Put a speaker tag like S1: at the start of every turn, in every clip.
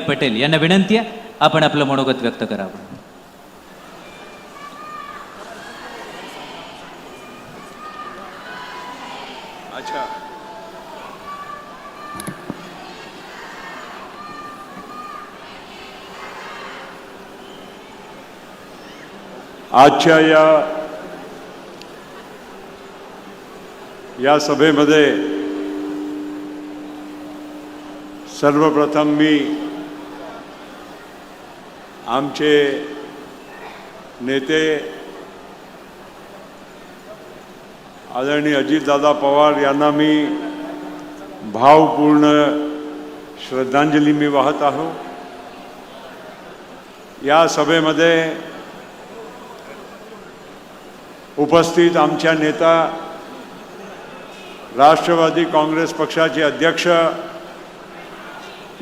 S1: पटेल यांना विनंती आहे, आपण आपलं मनोगत व्यक्त करावं.
S2: अच्छा, आजच्या या सभेमध्ये सर्वप्रथम मी आमचे नेते आदरणीय अजितदादा पवार यांना मी भावपूर्ण श्रद्धांजली मी वाहत आहो. या सभेमध्ये उपस्थित आमच्या नेता राष्ट्रवादी काँग्रेस पक्षाचे अध्यक्ष,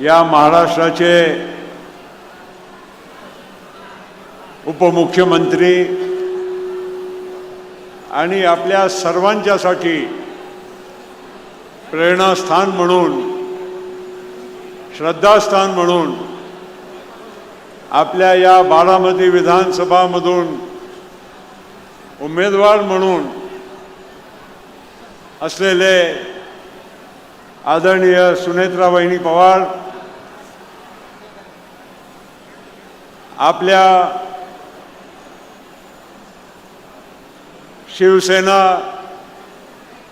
S2: या महाराष्ट्राचे उपमुख्यमंत्री आणि आपल्या सर्वांच्यासाठी प्रेरणास्थान म्हणून, श्रद्धास्थान म्हणून आपल्या या बारामती विधानसभामधून उमेदवार म्हणून असलेले आदरणीय सुनेत्रावहिनी पवार, आपल्या शिवसेना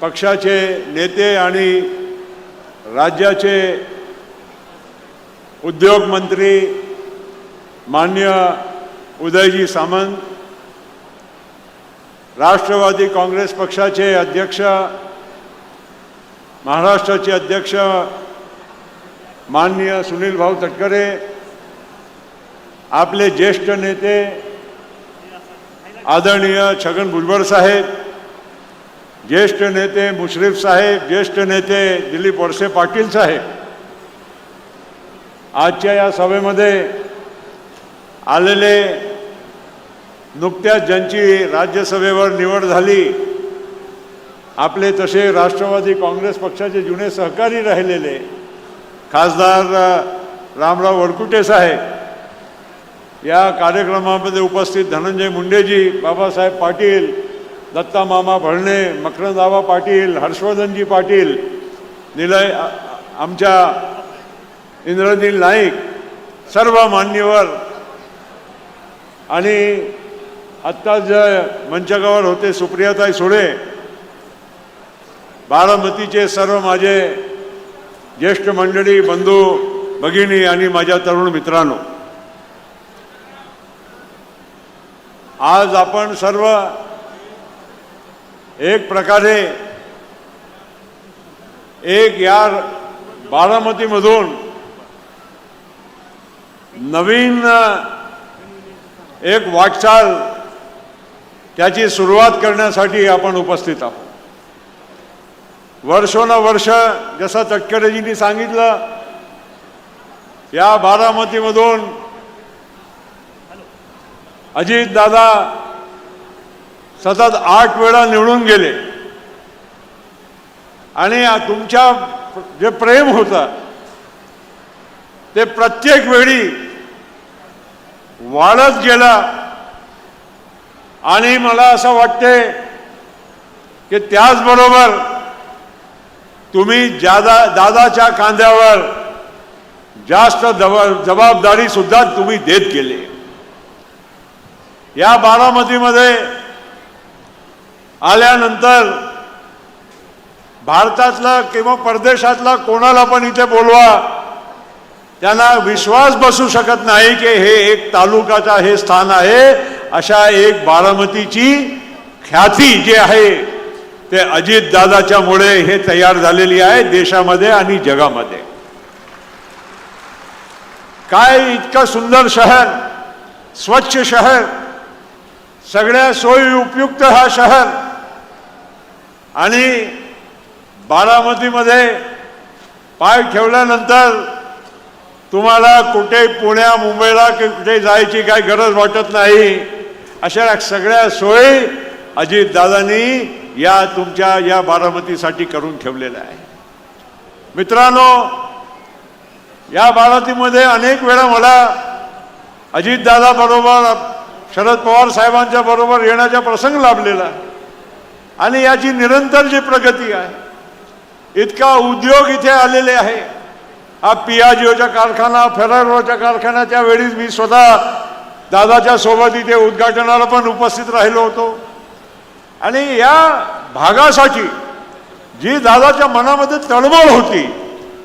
S2: पक्षाचे नेते आणि राज्याचे उद्योग मंत्री माननीय उदयजी सामंत, राष्ट्रवादी काँग्रेस पक्षाचे अध्यक्ष, महाराष्ट्राचे अध्यक्ष माननीय सुनील भाऊ तटकरे, आपले ज्येष्ठ नेते आदरणीय छगन भुजबळ साहेब, ज्येष्ठ नेते मुश्रीफ साहेब, ज्येष्ठ नेते दिलीप वळसे पाटील साहेब, आजच्या या सभेमध्ये आलेले, नुकत्याच ज्यांची राज्यसभेवर निवड झाली, आपले तसे राष्ट्रवादी काँग्रेस पक्षाचे जुने सहकारी राहिलेले खासदार रामराव वरकुटे साहेब, या कार्यक्रमामध्ये उपस्थित धनंजय मुंडेजी, बाबासाहेब पाटील, दत्ता मामा भळणे, मकरंदाबा पाटील, हर्षवर्धनजी पाटील, निलय आमच्या इंद्रनील नाईक, सर्व मान्यवर आणि आत्ता जे मंचकावर होते सुप्रियाताई सुळे, बारामतीचे सर्व माझे ज्येष्ठ मंडळी, बंधू भगिनी आणि माझ्या तरुण मित्रांनो, आज आपण सर्व एक प्रकारे एक या बारामतीमधून नवीन एक वाटचाल त्याची सुरुवात करण्यासाठी आपण उपस्थित आहोत. वर्षोनवर्ष जसं तटकरेजींनी सांगितलं, या बारामतीमधून अजितदादा सतत 8 वेळा निवडून गेले आणि तुमच्या जे प्रेम होतं ते प्रत्येक वेळी वाढत गेलं आणि मला असं वाटते की त्याचबरोबर तुम्ही दादाच्या खांद्यावर जास्त जबाबदारी सुद्धा तुम्ही देत गेले. या बारामतीमध्ये आल्यानंतर भारतातला किंवा परदेशातला कोणाला पण इथे बोलवा, त्यांना विश्वास बसू शकत नाही की हे एक तालुकाचा हे स्थान आहे. अशा एक बारामतीची ख्याती जी आहे ते अजितदादाच्या मुळे हे तयार झालेली आहे देशामध्ये आणि जगामध्ये. काय इतकं सुंदर शहर, स्वच्छ शहर, सगळ्या सोयी उपयुक्त हा शहर, आणि बारामतीमध्ये पाय ठेवल्यानंतर तुम्हाला कुठे पुण्या मुंबईला कुठे जायची काही गरज वाटत नाही. अशा सगळ्या सोयी अजितदादांनी या तुमच्या या बारामतीसाठी करून ठेवलेल्या आहे. मित्रांनो, या बारातीमध्ये अनेक वेळा मला अजितदादा बरोबर शरद पवार साहेबांच्या बरोबर येण्याचा प्रसंग लाभलेला आहे आणि याची निरंतर जी प्रगती आहे, इतका उद्योग इथे आलेले आहे. हा पियाजिओचा कारखाना, फेरारोचा कारखाना, त्यावेळी मी स्वतः दादाच्या सोबत इथे उद्घाटनाला पण उपस्थित राहिलो होतो. आणि या भागासाठी जी दादाच्या मनामध्ये तळमळ होती,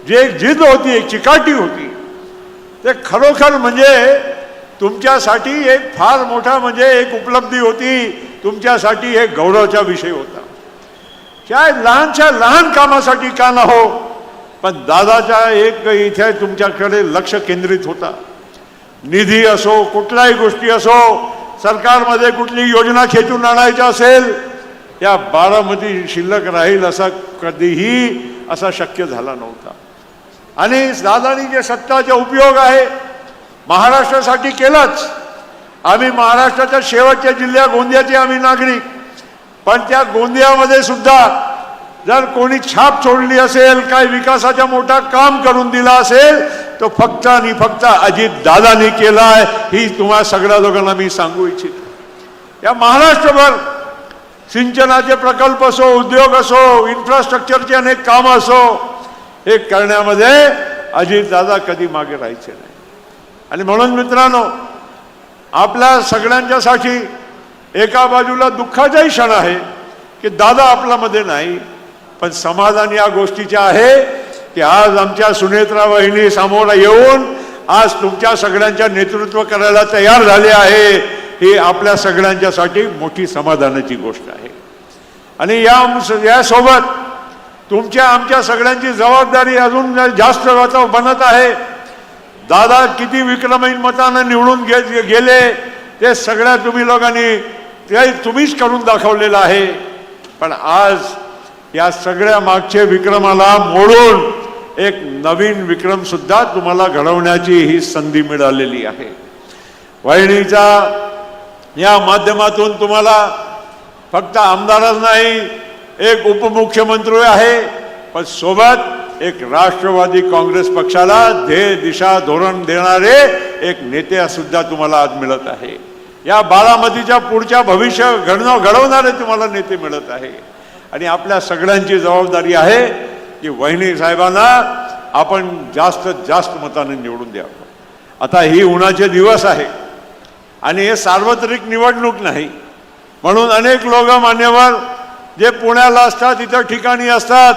S2: जी एक जिद्द होती, एक चिकाटी होती, ते खरोखर म्हणजे तुमच्यासाठी एक फार मोठा म्हणजे एक उपलब्धी होती, तुमच्यासाठी एक गौरवाचा विषय होता. काय लहानच्या लहान कामासाठी का न हो, पण दादाच्या एक इथे तुमच्याकडे लक्ष केंद्रित होता. निधी असो, कुठल्याही गोष्टी असो, सरकारमध्ये कुठली योजना खेचून आणायची असेल, या बारामती शिल्लक राहील असा कधीही असा शक्य झाला नव्हता. आणि दादानी जे सत्ताचा उपयोग आहे महाराष्ट्रासाठी केलाच. आम्ही महाराष्ट्राच्या शेवटच्या जिल्ह्या गोंदियाचे आम्ही नागरिक, पण त्या गोंदियामध्ये सुद्धा जर कोणी छाप सोडली असेल, काय विकासाचा मोठा काम करून दिला असेल, तो फक्त आणि फक्त अजित दादांनी केला आहे. ही तुम्हा सगळ्या लोकांना मी सांगू इच्छितो. या महाराष्ट्रभर सिंचनाचे प्रकल्प असो, उद्योग असो, इन्फ्रास्ट्रक्चरचे अनेक कामं असो, हे करण्यामध्ये अजितदादा कधी मागे राहायचे नाही. आणि म्हणून मित्रांनो, आपल्या सगळ्यांच्यासाठी एका बाजूला दुःखाचाही क्षण आहे की दादा आपल्यामध्ये नाही, पण समाधान या गोष्टीचे आहे की आज आमच्या सुनेत्रा वहिनी समोर येऊन आज तुमच्या सगळ्यांच्या नेतृत्व करायला तयार झाले आहे. ही आपल्या सगळ्यांच्यासाठी मोठी समाधानाची गोष्ट आहे. आणि यासोबत तुमच्या आमच्या सगळ्यांची जबाबदारी अजून जास्त बनत आहे. दादा किती विक्रमी मतानं निवडून गेले ते सगळ्या तुम्ही लोकांनी ते तुम्हीच करून दाखवलेलं आहे. पण आज या सगळ्या मागचे विक्रमाला मोडून एक नवीन विक्रम सुद्धा तुम्हाला घडवण्याची ही संधी मिळालेली आहे. वहिनीचा या माध्यमातून तुम्हाला फक्त आमदारच नाही, एक उपमुख्यमंत्री आहे, पण सोबत एक राष्ट्रवादी काँग्रेस पक्षाला ध्येय दिशा धोरण देणारे एक नेते सुद्धा तुम्हाला आज मिळत आहे. या बारामतीच्या पुढच्या भविष्य घडवणारे तुम्हाला नेते मिळत आहे. आणि आपल्या सगळ्यांची जबाबदारी आहे की वहिनी साहेबांना आपण जास्तीत जास्त मताने निवडून द्यावं. आता ही उन्हाचे दिवस आहे आणि हे सार्वत्रिक निवडणूक नाही, म्हणून अनेक लोक मान्यवर जे पुण्याला असतात, इतर ठिकाणी असतात,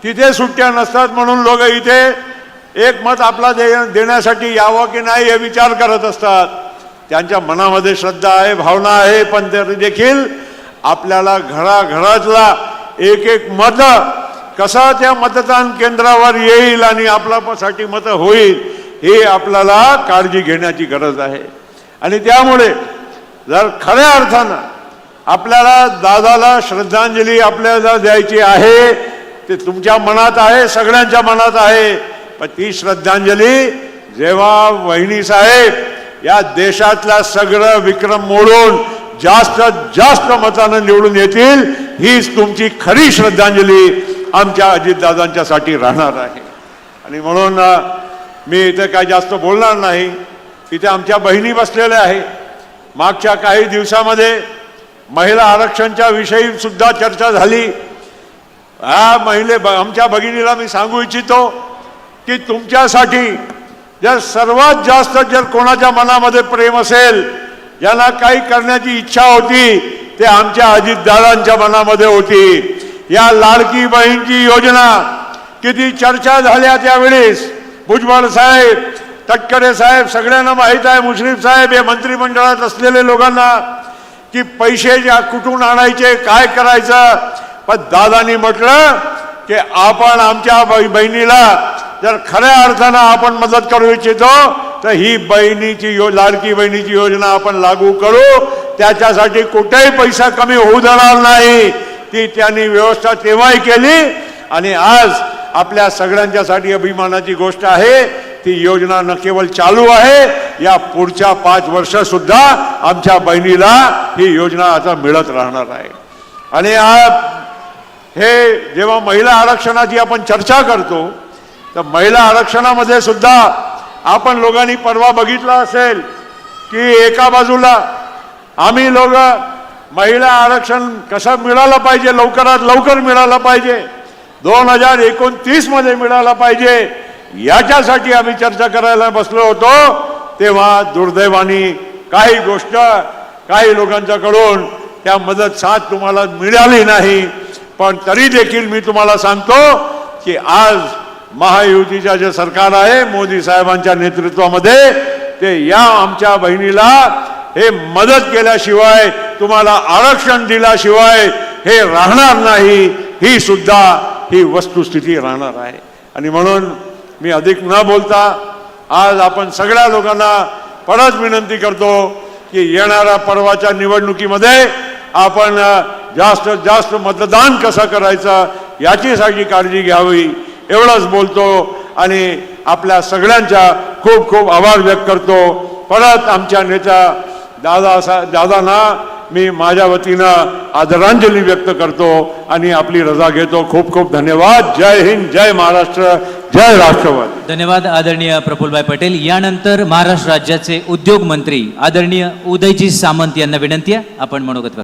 S2: तिथे सुट्ट्या नसतात, म्हणून लोक इथे एक मत आपला देण्यासाठी यावं की नाही हे विचार करत असतात. त्यांच्या मनामध्ये श्रद्धा आहे, भावना आहे, पण तरी देखील आपल्याला घराघरातला एक एक मत कसा त्या मतदान केंद्रावर येईल आणि आपल्यासाठी मत होईल हे आपल्याला काळजी घेण्याची गरज आहे. आणि त्यामुळे जर खऱ्या अर्थानं आपल्याला दादाला श्रद्धांजली आपल्याला द्यायची आहे, ते तुमच्या मनात आहे, सगळ्यांच्या मनात आहे. पण ती श्रद्धांजली जेव्हा वहिनी साहेब या देशातला सगळं विक्रम मोडून जास्तीत जास्त मतानं निवडून येतील, हीच तुमची खरी श्रद्धांजली आमच्या अजितदादांच्यासाठी राहणार आहे. आणि म्हणून मी इथे काय जास्त बोलणार नाही. इथे आमच्या बहिणी बसलेल्या आहे. मागच्या काही दिवसामध्ये महिला आरक्षणच्या विषयी सुद्धा चर्चा झाली. आमच्या भगिनीला मी सांगू इच्छितो की तुमच्यासाठी जर सर्वात जास्त जर कोणाच्या मनामध्ये प्रेम असेल, ज्यांना काही करण्याची इच्छा होती, ते आमच्या अजितदादांच्या मनामध्ये होती. या लाडकी बहीणची योजना किती चर्चा झाल्या त्यावेळेस. भुजबळ साहेब, तटकरे साहेब, सगळ्यांना माहीत आहे, मुश्रीफ साहेब, हे मंत्रिमंडळात असलेले लोकांना की पैसे कुठून आणायचे, काय करायचं. पण दादांनी म्हटलं की आपण आमच्या बहिणीला जर खऱ्या अर्थानं आपण मदत करू इच्छितो तर ही लाडकी बहिणीची योजना आपण लागू करू. त्याच्यासाठी कुठेही पैसा कमी होऊ देणार नाही. ती त्यांनी व्यवस्था तेव्हाही केली आणि आज आपल्या सगळ्यांच्यासाठी अभिमानाची गोष्ट आहे. ती योजना न केवळ चालू आहे, या पुढच्या 5 वर्ष सुद्धा आमच्या बहिणीला ही योजना आता मिळत राहणार आहे. आणि हे जेव्हा महिला आरक्षणाची आपण चर्चा करतो तर महिला आरक्षणामध्ये सुद्धा आपण लोकांनी परवा बघितला असेल की एका बाजूला आम्ही लोक महिला आरक्षण कसं मिळालं पाहिजे, लवकरात लवकर मिळालं पाहिजे, 2029 मध्ये मिळाला पाहिजे, याच्यासाठी आम्ही चर्चा करायला बसलो होतो. तेव्हा दुर्दैवाने काही गोष्ट काही लोकांच्याकडून त्या मदत साथ तुम्हाला मिळाली नाही. पण तरी देखील मी तुम्हाला सांगतो की आज महायुतीचं जे सरकार आहे मोदी साहेबांच्या नेतृत्वामध्ये, ते या आमच्या बहिणीला हे मदत केल्याशिवाय, तुम्हाला आरक्षण दिल्याशिवाय हे राहणार नाही. ही सुद्धा ही वस्तुस्थिती राहणार आहे. आणि म्हणून मी अधिक न बोलता आज आपण सगळ्या लोकांना परत विनंती करतो की येणाऱ्या परवाच्या निवडणुकीमध्ये आपण जास्तीत जास्त मतदान कसं करायचं याचीसाठी काळजी घ्यावी, एवढंच बोलतो. आणि आपल्या सगळ्यांच्या खूप खूप आभार व्यक्त करतो. परत आमच्या नेत्या दादांना मी माझ्या वतीनं आदरांजली व्यक्त करतो आणि आपली रजा घेतो. खूप खूप धन्यवाद. जय हिंद, जय महाराष्ट्र, जय राष्ट्रवादी.
S1: धन्यवाद आदरणीय प्रफुल्लभाई पटेल. यानंतर महाराष्ट्र राज्याचे उद्योग मंत्री आदरणीय उदयजी सामंत यांना विनंती आहे, आपण मनोगत व्यक्त